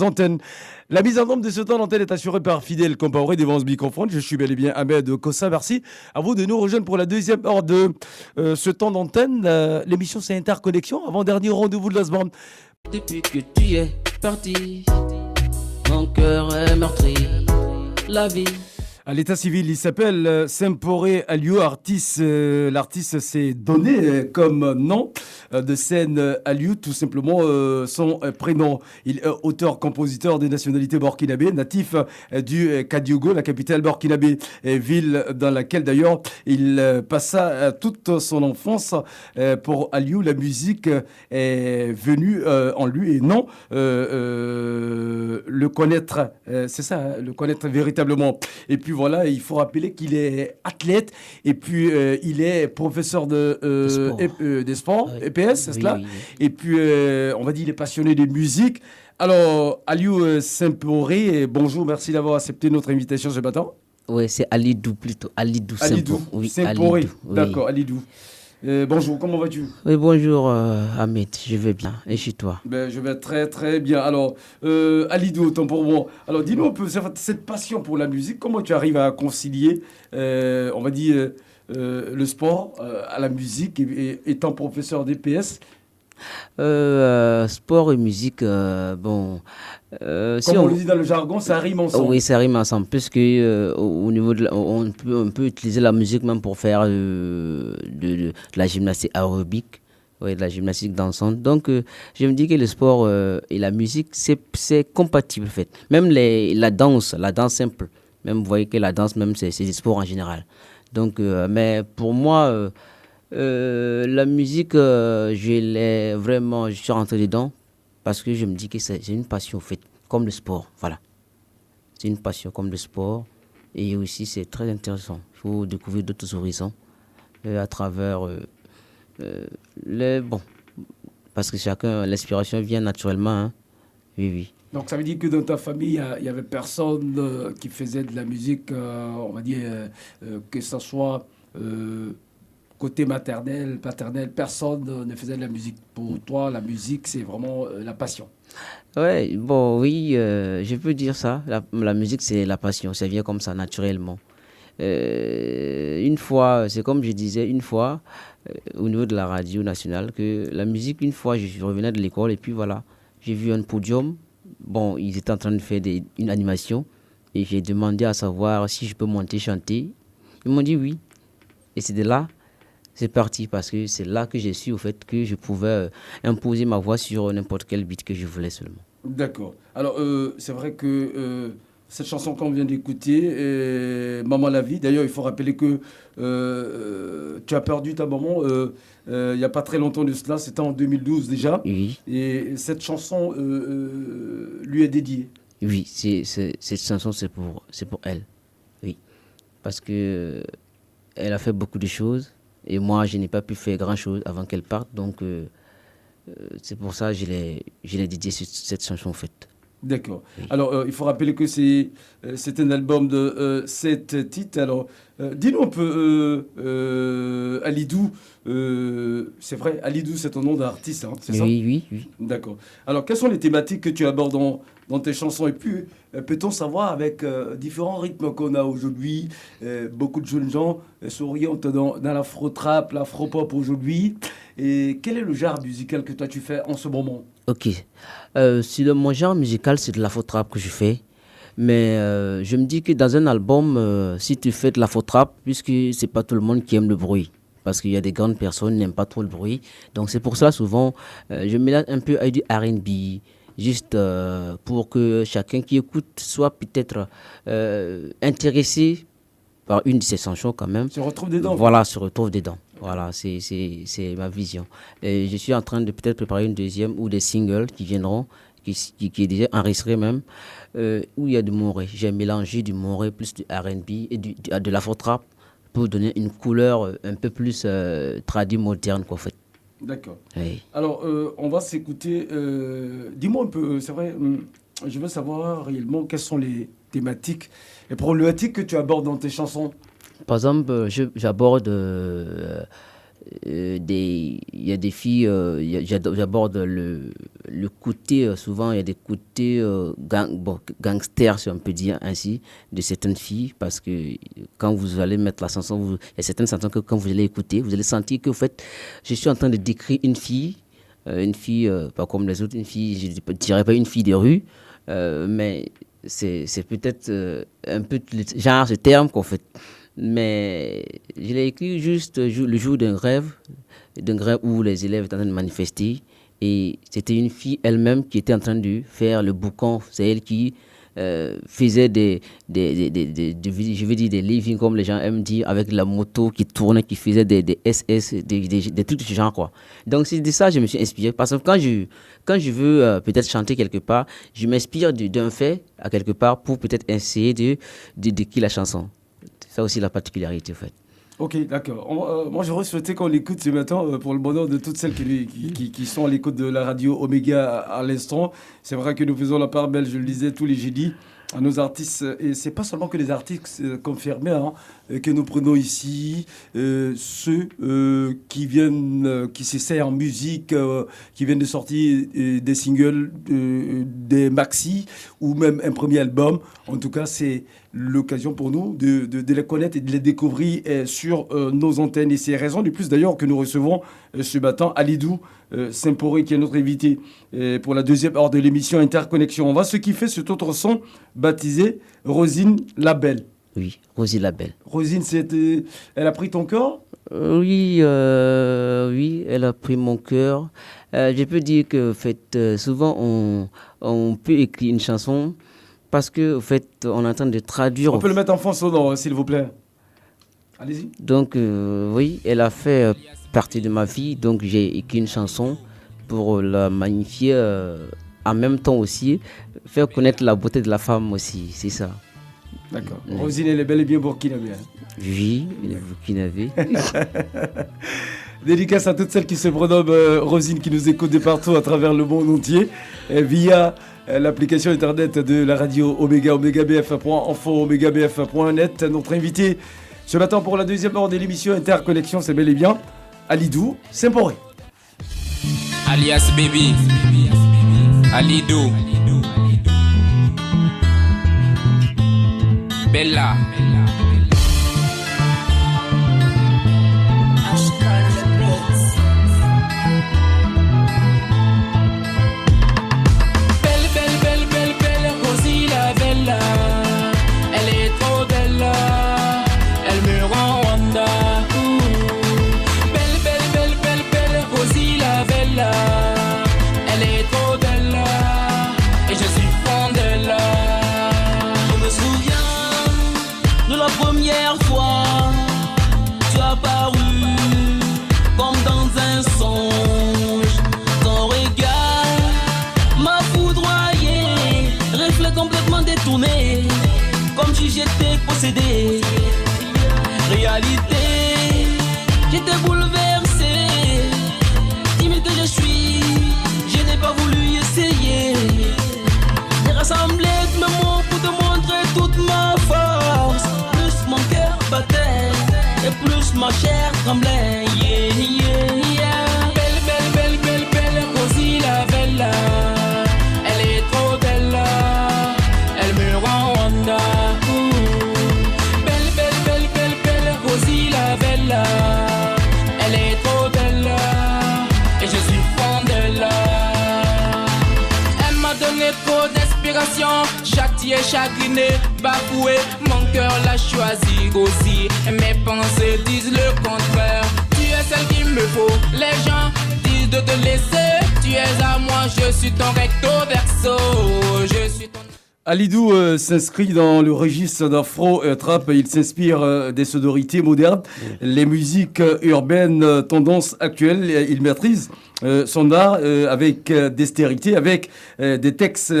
Antennes. La mise en ombre de ce temps d'antenne est assurée par Fidèle Compaoré devant ce microphone. Je suis bel et bien Ahmed Kossa. Merci à vous de nous rejoindre pour la deuxième heure de ce temps d'antenne. L'émission, c'est Interconnexion, avant-dernier rendez-vous de la semaine. Depuis que tu es parti, mon cœur est meurtri. La vie. À l'état civil, il s'appelle Semporé Aliou, artiste. L'artiste s'est donné comme nom de scène Aliou, tout simplement son prénom. Il est auteur-compositeur de nationalité burkinabé, natif du Kadiogo, la capitale burkinabé, ville dans laquelle d'ailleurs il passa toute son enfance. Pour Aliou, la musique est venue en lui et non le connaître. C'est ça, hein, le connaître véritablement. Et puis voilà, il faut rappeler qu'il est athlète et puis il est professeur des sports, Oui. EPS, c'est Oui, cela. oui, oui. Et puis, on va dire, il est passionné de musique. Alors, Aliou Semporé, bonjour, merci d'avoir accepté notre invitation ce matin. Oui, c'est Alidou plutôt. Alidou Alidou Sempo. Oui, Semporé, Alidou. Oui. d'accord, Alidou. Bonjour, comment vas-tu? Oui, bonjour Ahmed, je vais bien. Et chez toi? Ben, je vais très très bien. Alors, Alidou, autant pour moi. Alors, dis-nous un peu, cette passion pour la musique, comment tu arrives à concilier, on va dire, le sport à la musique et étant professeur d'EPS? Sport et musique, bon. Si Comme on le dit dans le jargon, ça rime ensemble. Oui, ça rime ensemble, puisque au niveau on peut utiliser la musique même pour faire de la gymnastique aérobique, ouais, de la gymnastique dansante. Donc, je me dis que le sport et la musique, c'est compatible, en fait. Même la danse simple, même vous voyez que la danse, même, c'est du sport en général. Donc, mais pour moi, la musique, je suis rentré dedans parce que je me dis que c'est une passion, en fait, comme le sport, voilà. C'est une passion comme le sport. Et aussi, c'est très intéressant. Il faut découvrir d'autres horizons à travers bon, parce que l'inspiration vient naturellement. Hein. Oui, oui. Donc ça veut dire que dans ta famille, il y avait personne qui faisait de la musique, on va dire, que ce soit côté maternel, paternel, personne ne faisait de la musique. Pour toi, la musique, c'est vraiment la passion. Ouais, bon, oui, je peux dire ça. La musique, c'est la passion. Ça vient comme ça, naturellement. Une fois, c'est comme je disais, une fois, au niveau de la radio nationale, que la musique, une fois, je revenais de l'école et puis voilà, j'ai vu un podium. Bon, ils étaient en train de faire une animation et j'ai demandé à savoir si je peux monter chanter. Ils m'ont dit oui. Et c'est de là, c'est parti parce que c'est là que j'ai su au fait que je pouvais imposer ma voix sur n'importe quel beat que je voulais seulement. D'accord. Alors, c'est vrai que cette chanson qu'on vient d'écouter, Maman la vie, d'ailleurs, il faut rappeler que tu as perdu ta maman il n'y a pas très longtemps de cela, c'était en 2012 déjà. Oui, Et cette chanson lui est dédiée. oui, cette chanson c'est pour elle. Oui, parce que elle a fait beaucoup de choses et moi je n'ai pas pu faire grand chose avant qu'elle parte, donc c'est pour ça que je l'ai dédié cette chanson en fait. D'accord. Oui. Alors, il faut rappeler que c'est un album de 7 titres. Alors, dis-nous un peu, Alidou. C'est vrai, Alidou, c'est ton nom d'artiste, hein, c'est ça? Oui, oui, oui. D'accord. Alors, quelles sont les thématiques que tu abordes dans tes chansons? Et puis, peut-on savoir, avec différents rythmes qu'on a aujourd'hui, beaucoup de jeunes gens s'orientent dans l'afro-trap, l'afro-pop aujourd'hui. Et quel est le genre musical que toi tu fais en ce moment? Ok. Mon genre musical, c'est de l'afro-trap que je fais. Mais je me dis que dans un album, si tu fais de l'afro-trap, puisque c'est pas tout le monde qui aime le bruit, parce qu'il y a des grandes personnes qui n'aiment pas trop le bruit. Donc c'est pour ça souvent, je mélange un peu avec du R&B, juste pour que chacun qui écoute soit peut-être intéressé par une de ces chansons quand même. Se retrouve dedans. Voilà, se retrouve dedans. Voilà, c'est ma vision. Et je suis en train de peut-être préparer une deuxième ou des singles qui viendront, qui est déjà enregistré même, où il y a du moré. J'ai mélangé du moré plus du R&B et de l'afro-trap pour donner une couleur un peu plus tradie moderne qu'en fait. D'accord. Oui. Alors, on va s'écouter. Dis-moi un peu, c'est vrai, je veux savoir réellement quelles sont les thématiques, les problématiques que tu abordes dans tes chansons. Par exemple, j'aborde il y a des filles, j'aborde le côté, souvent il y a des côtés gangsters, si on peut dire ainsi, de certaines filles, parce que quand vous allez mettre la chanson, il y a certaines chansons que quand vous allez écouter, vous allez sentir que, en fait, je suis en train de décrire une fille, pas comme les autres, une fille, je ne dirais pas une fille de rue, mais c'est peut-être un peu genre ce terme qu'on fait. Mais je l'ai écrit juste le jour d'un grève où les élèves étaient en train de manifester. Et c'était une fille elle-même qui était en train de faire le boucan. C'est elle qui faisait je veux dire des living, comme les gens aiment dire, avec la moto qui tournait, qui faisait des SS, des trucs de ce genre, quoi. Donc c'est de ça que je me suis inspiré. Parce que quand je veux peut-être chanter quelque part, je m'inspire d'un fait à quelque part pour peut-être essayer de décrire la chanson. C'est ça aussi la particularité, en fait. Ok, d'accord. Moi, j'aurais souhaité qu'on l'écoute ce matin pour le bonheur de toutes celles qui sont à l'écoute de la radio Omega à l'instant. C'est vrai que nous faisons la part belle, je le disais, tous les jeudis à nos artistes. Et c'est pas seulement que les artistes confirmés que nous prenons ici, ceux qui viennent, qui s'essayent en musique, qui viennent de sortir des singles, des maxi ou même un premier album. En tout cas, c'est l'occasion pour nous de les connaître et de les découvrir sur nos antennes. Et c'est raison de plus d'ailleurs que nous recevons ce matin Alidou Sempori, qui est notre invité pour la deuxième heure de l'émission Interconnexion. On va ce qui fait cet autre son baptisé Rosine Labelle. Oui, Rosine Labelle. Rosine, elle a pris ton cœur? Oui, elle a pris mon cœur. Je peux dire que, en fait, souvent on peut écrire une chanson parce que, en fait, on est en train de traduire. On peut le mettre en fond sonore, s'il vous plaît. Allez-y. Donc, oui, elle a fait partie de ma vie. Donc, j'ai écrit une chanson pour la magnifier. En même temps aussi, faire connaître la beauté de la femme aussi. C'est ça. D'accord. Rosine, elle est bel et bien burkinabé. Oui, elle est burkinabé. Dédicace à toutes celles qui se prénomment Rosine, qui nous écoutent de partout à travers le monde entier via l'application internet de la radio Omega, omegabf.info, omegabf.net. Notre invité ce matin pour la deuxième heure de l'émission Interconnexion, c'est bel et bien Alidou Sempori. Alias Baby, Alidou, Bella. Comme si j'étais possédé. Réalité, j'étais bouleversé. Timide que je suis, je n'ai pas voulu essayer. J'ai rassemblé tous mes mots pour te montrer toute ma force. Plus mon cœur battait et plus ma chair tremblait. Yeah, yeah, yeah. Belle, belle, belle, belle, belle, Rosine la bella. Elle est trop belle. Elle me rend Wanda. Belle, belle, belle, belle, belle, Rosine la bella. Elle est trop belle et je suis fan d'elle. Elle m'a donné trop d'inspiration, châtié, chagriné, bafoué. Mon cœur l'a choisi aussi. Mes pensées disent le contraire. Tu es celle qu'il me faut. Les gens disent de te laisser. Tu es à moi, je suis ton recto verso. Je suis ton... Alidou s'inscrit dans le registre d'afro-trap. Il s'inspire des sonorités modernes, les musiques urbaines, tendances actuelles. Il maîtrise son art avec dextérité, avec des textes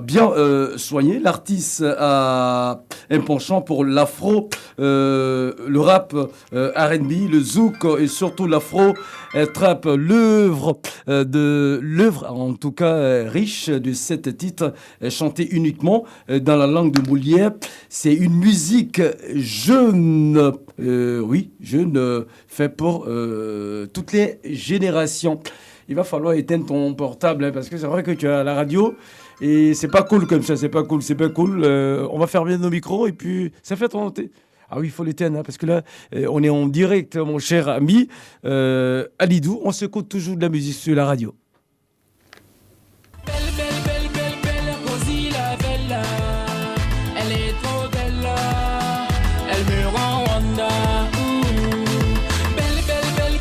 bien soignés. L'artiste a un penchant pour l'afro, le rap, R&B, le zouk et surtout l'afro trap. L'œuvre en tout cas riche de 7 titres chantés uniquement dans la langue de Molière. C'est une musique jeune, jeune, fait pour toutes les générations. Il va falloir éteindre ton portable parce que c'est vrai que tu as la radio et c'est pas cool comme ça, c'est pas cool. On va fermer nos micros et puis ça fait ton... Ah oui, il faut l'éteindre parce que là, on est en direct, mon cher ami Alidou. On s'écoute toujours de la musique sur la radio.